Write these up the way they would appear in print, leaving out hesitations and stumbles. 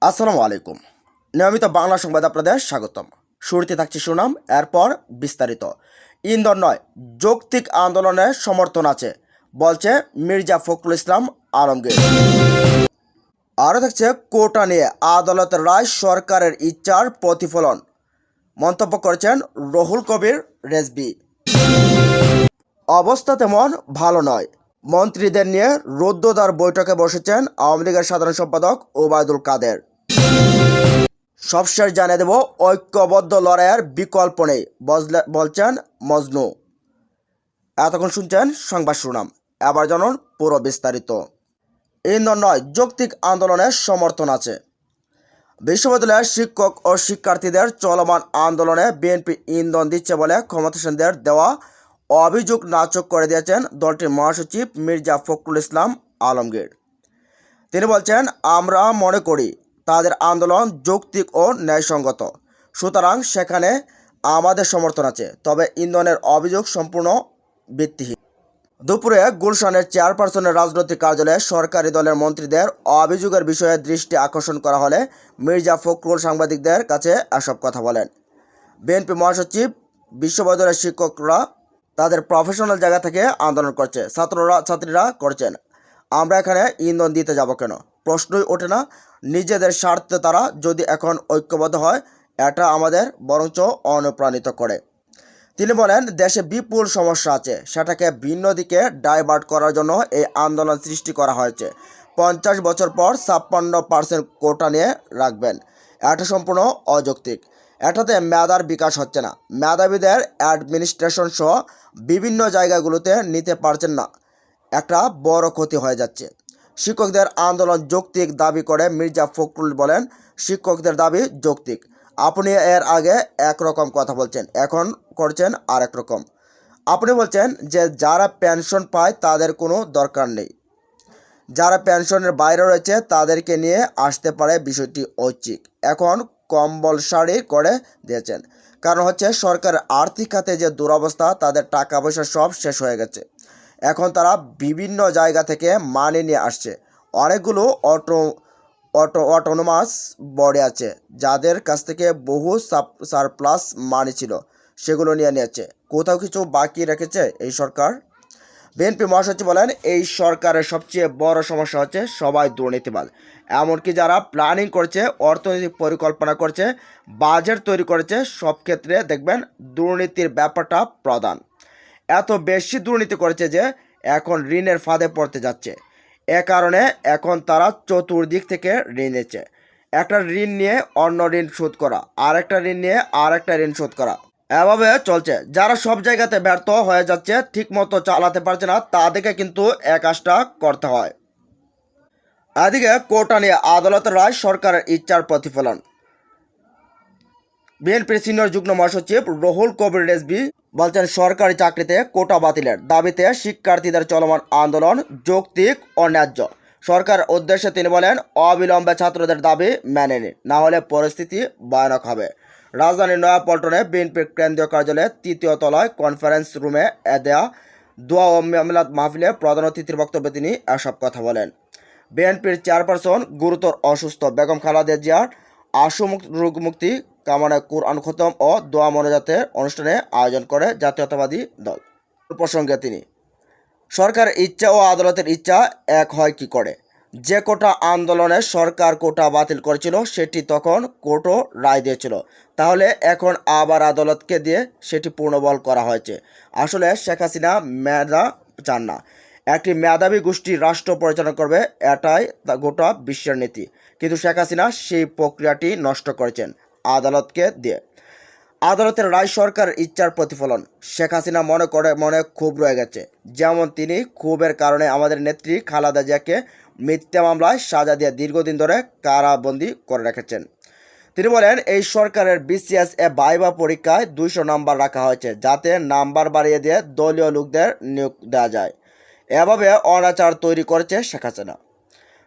আসসালামু আলাইকুম। নিয়মিত বাংলা সংবাদ আপনাদের স্বাগতম। শুরুতে থাকছে সুনাম, এরপর বিস্তারিত। ইন্ধন নয়, যৌক্তিক আন্দোলনের সমর্থন আছে, বলছে মির্জা ফখরুল ইসলাম আলমগীর। আরও থাকছে কোটা নিয়ে আদালতের রায় সরকারের ইচ্ছার প্রতিফলন, মন্তব্য করেছেন রুহুল কবির রেজভী। অবস্থা তেমন ভালো নয়, মন্ত্রীদের নিয়ে রুদ্ধদ্বার বৈঠকে বসেছেন আওয়ামী লীগের সাধারণ সম্পাদক ওবায়দুল কাদের। সবশেষ জানিয়ে দেব, ঐক্যবদ্ধ লড়াইয়ের বিকল্প নেই, বলছেন মজনু। এতক্ষণ শুনছেন সংবাদ শিরোনাম, এবার জানুন পুরো বিস্তারিত। ইন্ধন নয়, যৌক্তিক আন্দোলনের সমর্থন আছে। বিশ্ববিদ্যালয়ের শিক্ষক ও শিক্ষার্থীদের চলমান আন্দোলনে বিএনপি ইন্ধন দিচ্ছে বলে ক্ষমতাসীনদের দেওয়া অভিযোগ নাকচ করে দিয়েছেন দলটির মহাসচিব মির্জা ফখরুল ইসলাম আলমগীর। তিনি বলছেন, আমরা মনে করি তাদের আন্দোলন যৌক্তিক ও ন্যায়সঙ্গত, সুতরাং সেখানে আমাদের সমর্থন আছে, তবে ইন্ধনের অভিযোগ সম্পূর্ণ ভিত্তিহীন। দুপুরে গুলশানের চেয়ারপারসনের রাজনৈতিক কার্যালয়ে সরকারি দলের মন্ত্রীদের অভিযোগের বিষয়ে দৃষ্টি আকর্ষণ করা হলে মির্জা ফখরুল সাংবাদিকদের কাছে এসব কথা বলেন। বিএনপি মহাসচিব, বিশ্ববিদ্যালয়ের শিক্ষকরা তাদের প্রফেশনাল জায়গা থেকে আন্দোলন করছে, ছাত্রীরা করছেন, আমরা এখানে ইন্ধন দিতে যাব কেন, প্রশ্নই ওঠে না। নিজেদের স্বার্থে তারা যদি এখন ঐক্যবদ্ধ হয়, এটা আমাদের বরঞ্চ অনুপ্রাণিত করে। তিনি বলেন, দেশে বিপুল সমস্যা আছে, সেটাকে ভিন্ন দিকে ডাইভার্ট করার জন্য এই আন্দোলন সৃষ্টি করা হয়েছে। 50 বছর পর 56% কোটা নিয়ে রাখবেন, এটা সম্পূর্ণ অযৌক্তিক। এটাতে মেধার বিকাশ হচ্ছে না, মেধাবীদের অ্যাডমিনিস্ট্রেশন সহ বিভিন্ন জায়গাগুলোতে নিতে পারছেন না, একটা বড় ক্ষতি হয়ে যাচ্ছে। শিক্ষকদের আন্দোলন যৌক্তিক দাবি করে মির্জা ফখরুল বলেন, শিক্ষকদের দাবি যৌক্তিক, আপনি এর আগে একরকম কথা বলছেন, এখন করছেন আরেক রকম। আপনি বলছেন যে যারা পেনশন পায় তাদের কোনো দরকার নেই, যারা পেনশনের বাইরে রয়েছে তাদেরকে নিয়ে আসতে পারে, বিষয়টি ঐচ্ছিক। এখন কম্পালসারি করে দিয়েছেন, কারণ হচ্ছে সরকারের আর্থিক খাতে যে দুরবস্থা, তাদের টাকা পয়সা সব শেষ হয়ে গেছে। এখন তারা বিভিন্ন জায়গা থেকে মানি নিয়ে আসছে। অনেকগুলো অটোনোমাস বডি আছে যাদের কাছ থেকে বহু সারপ্লাস মানি ছিল, সেগুলো নিয়ে নিয়েছে। কোথাও কিছু বাকি রেখেছে এই সরকার? বিএনপি মহাসচিব বলেন, এই সরকারের সবচেয়ে বড় সমস্যা হচ্ছে সবাই দুর্নীতিবাজ, এমনকি যারা প্ল্যানিং করছে, অর্থনৈতিক পরিকল্পনা করছে, বাজেট তৈরি করেছে, সব ক্ষেত্রে দেখবেন দুর্নীতির ব্যাপারটা প্রধান। এত বেশি দুর্নীতি করেছে যে এখন ঋণের ফাঁদে পড়তে যাচ্ছে। এ কারণে এখন তারা চতুর্দিক থেকে ঋণ নিচ্ছে। একটা ঋণ নিয়ে অন্য ঋণ শোধ করা, আরেকটা ঋণ নিয়ে আরেকটা ঋণ শোধ করা, এভাবে চলছে। যারা সব জায়গাতে ব্যর্থ হয়ে যাচ্ছে, ঠিক মতো চালাতে পারছে না, তাদেরকে কিন্তু এক কাজটা করতে হয়। এদিকে কোটা নিয়ে আদালতের রায় সরকারের ইচ্ছার প্রতিফলন। বিএনপির সিনিয়র যুগ্ম মহাসচিব রুহুল কবির রেজভী বলছেন, সরকারি চাকরিতে কোটা বাতিলের দাবিতে শিক্ষার্থীদের চলমান আন্দোলন যৌক্তিক ও ন্যায্য। সরকারের উদ্দেশ্যে তিনি বলেন, অবিলম্বে ছাত্রদের দাবি মেনে নিন, না হলে পরিস্থিতি ভয়ানক হবে। রাজধানীর নয়াপল্টনে বিএনপির কেন্দ্রীয় কার্যালয়ে 3য় তলায় কনফারেন্স রুমে দেয়া দোয়া ও মিলাদ মাহফিলে প্রধান অতিথির বক্তব্যে তিনি এসব কথা বলেন। বিএনপির চেয়ারপারসন গুরুতর অসুস্থ বেগম খালেদা জিয়ার আশু রোগ মুক্তি কামনায় কুরআন খতম ও দোয়া মোনাজাতের অনুষ্ঠানে আয়োজন করে জাতীয়তাবাদী দল। প্রসঙ্গে তিনি, সরকারের ইচ্ছা ও আদালতের ইচ্ছা এক হয় কি করে? যে কোটা আন্দোলনে সরকার কোটা বাতিল করেছিল, সেটি তখন কোর্টও রায় দিয়েছিল, তাহলে এখন আবার আদালতকে দিয়ে সেটি পুনর্বল করা হয়েছে। আসলে শেখ হাসিনা মেধা চান না, একটি মেধাবী গোষ্ঠী রাষ্ট্র পরিচালনা করবে, এটাই গোটা বিশ্বের নীতি। কিন্তু শেখ হাসিনা সেই প্রক্রিয়াটি নষ্ট করেছেন আদালতকে দিয়ে। আদালতের রায় সরকারের ইচ্ছার প্রতিফলন। শেখ হাসিনা মনে ক্ষোভ রয়ে গেছে, যেমন তিনি ক্ষোভের কারণে আমাদের নেত্রী খালেদা জিয়াকে মিথ্যা মামলায় সাজা দিয়ে দীর্ঘদিন ধরে কারাবন্দী করে রেখেছেন। তিনি বলেন, এই সরকারের বিসিএস ভাইভা পরীক্ষায় 200 নাম্বার রাখা হয়েছে, যাতে নাম্বার বাড়িয়ে দিয়ে দলীয় লোকদের নিয়োগ দেওয়া যায়। এভাবে অনাচার তৈরি করেছে শেখ হাসিনা।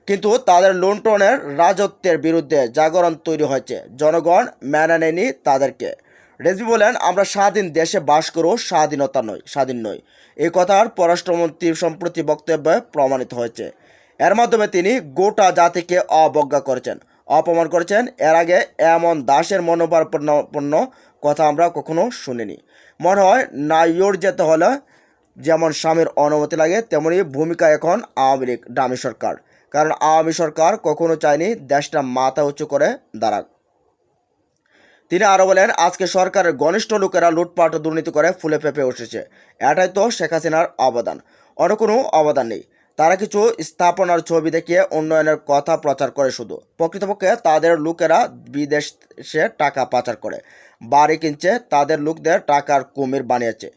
কিন্তু তাদের লুণ্ঠনের রাজত্বের বিরুদ্ধে জাগরণ তৈরি হয়েছে, জনগণ মেনে নেয়নি তাদেরকে। রেজভী বলেন, আমরা স্বাধীন দেশে বাস করো, স্বাধীন নই। এই কথার পররাষ্ট্রমন্ত্রীর সম্প্রতি বক্তব্যে প্রমাণিত হয়েছে। এর মাধ্যমে তিনি গোটা জাতিকে অবজ্ঞা করেছেন। অপমান করেছেন। এর আগে এমন দাসের মনোভাবাপন্ন কথা আমরা কখনো শুনিনি। মনে হয় নাইয়োর যেতে হলে যেমন স্বামীর অনুমতি লাগে, তেমনি ভূমিকা এখন আওয়ামী লীগ ডামি সরকার। কারণ আওয়ামী সরকার কখনো চায়নি দেশটা মাথা উঁচু করে দাঁড়াক। তিনি আরও বলেন, আজকে সরকারের ঘনিষ্ঠ লোকেরা লুটপাট ও দুর্নীতি করে ফুলে ফেঁপে উঠেছে। এটাই তো শেখ হাসিনার অবদান, অন্য কোনো অবদান নেই। তারা কিছু স্থাপনার ছবি দেখিয়ে উন্নয়নের কথা প্রচার করে, শুধু প্রকৃতপক্ষে তাদের লোকেরা বিদেশে টাকা পাচার করে বাড়ি কিনছে, তাদের লোকদের টাকার কুমির বানিয়েছে।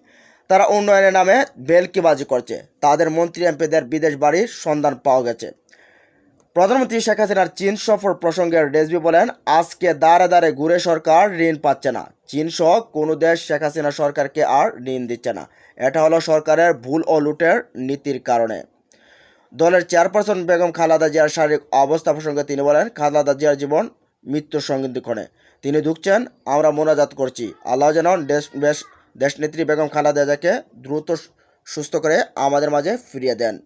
তারা উন্নয়নের নামে বেলকিবাজি করছে। তাদের মন্ত্রী এমপিদের বিদেশ বাড়ির সন্ধান পাওয়া গেছে। প্রধানমন্ত্রী শেখ হাসিনার চীন সফর প্রসঙ্গে রেজভি বলেন, আজকে দাঁড়ে দাঁড়ে ঘুরে সরকার ঋণ পাচ্ছে না। চীন সহ কোনো দেশ শেখ হাসিনা সরকারকে আর ঋণ দিচ্ছে না। এটা হলো সরকারের ভুল ও লুটের নীতির কারণে। দলের চেয়ারপারসন বেগম খালেদা জিয়ার শারীরিক অবস্থা প্রসঙ্গে তিনি বলেন, খালেদা জিয়ার জীবন মৃত্যুর সন্ধিক্ষণে। তিনি ঢুকছেন, আমরা মোনাজাত করছি, আল্লাহ যেন দেশনেত্রী বেগম খালেদা জিয়াকে দ্রুত সুস্থ করে আমাদের মাঝে ফিরিয়ে দেন।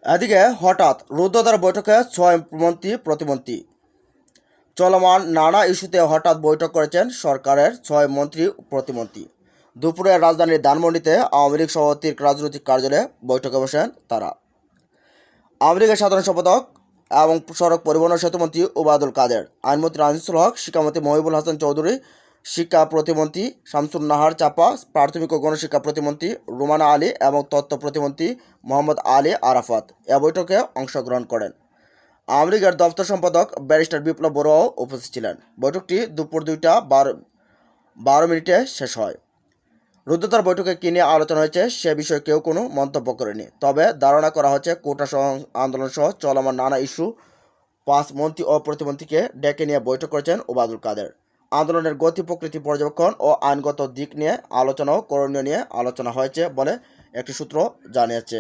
এদিকে হঠাৎ রুদ্ধদ্বার বৈঠকে 6 মন্ত্রী প্রতিমন্ত্রী। চলমান নানা ইস্যুতে হঠাৎ বৈঠক করেছেন সরকারের 6 মন্ত্রী প্রতিমন্ত্রী। দুপুরে রাজধানীর ধানমন্ডিতে আওয়ামী লীগ সভাপতির রাজনৈতিক কার্যালয়ে বৈঠকে বসেন তারা। আওয়ামী লীগের সাধারণ সম্পাদক এবং সড়ক পরিবহন ও সেতুমন্ত্রী ওবায়দুল কাদের, আইনমন্ত্রী আনিসুল হক, শিক্ষামন্ত্রী মহিবুল হাসান চৌধুরী, শিক্ষা প্রতিমন্ত্রী শামসুন নাহার চাপা, প্রাথমিক ও গণশিক্ষা প্রতিমন্ত্রী রুমানা আলী এবং তথ্য প্রতিমন্ত্রী মোহাম্মদ আলী আরাফাত এ বৈঠকে অংশগ্রহণ করেন। আওয়ামী লীগের দপ্তর সম্পাদক ব্যারিস্টার বিপ্লব বড়ুয়াও উপস্থিত ছিলেন। বৈঠকটি দুপুর 2:12 শেষ হয়। রুদ্ধদ্বার বৈঠকে কী নিয়ে আলোচনা হয়েছে সে বিষয়ে কেউ কোনো মন্তব্য করেনি। তবে ধারণা করা হচ্ছে কোটা আন্দোলন সহ চলমান নানা ইস্যু 5 মন্ত্রী ও প্রতিমন্ত্রীকে ডেকে নিয়ে বৈঠক করেছেন ওবায়দুল কাদের। আন্দোলনের গতি প্রকৃতি পর্যবেক্ষণ ও আইনগত দিক নিয়ে আলোচনা ও করণীয় নিয়ে আলোচনা হয়েছে বলে একটি সূত্র জানিয়েছে।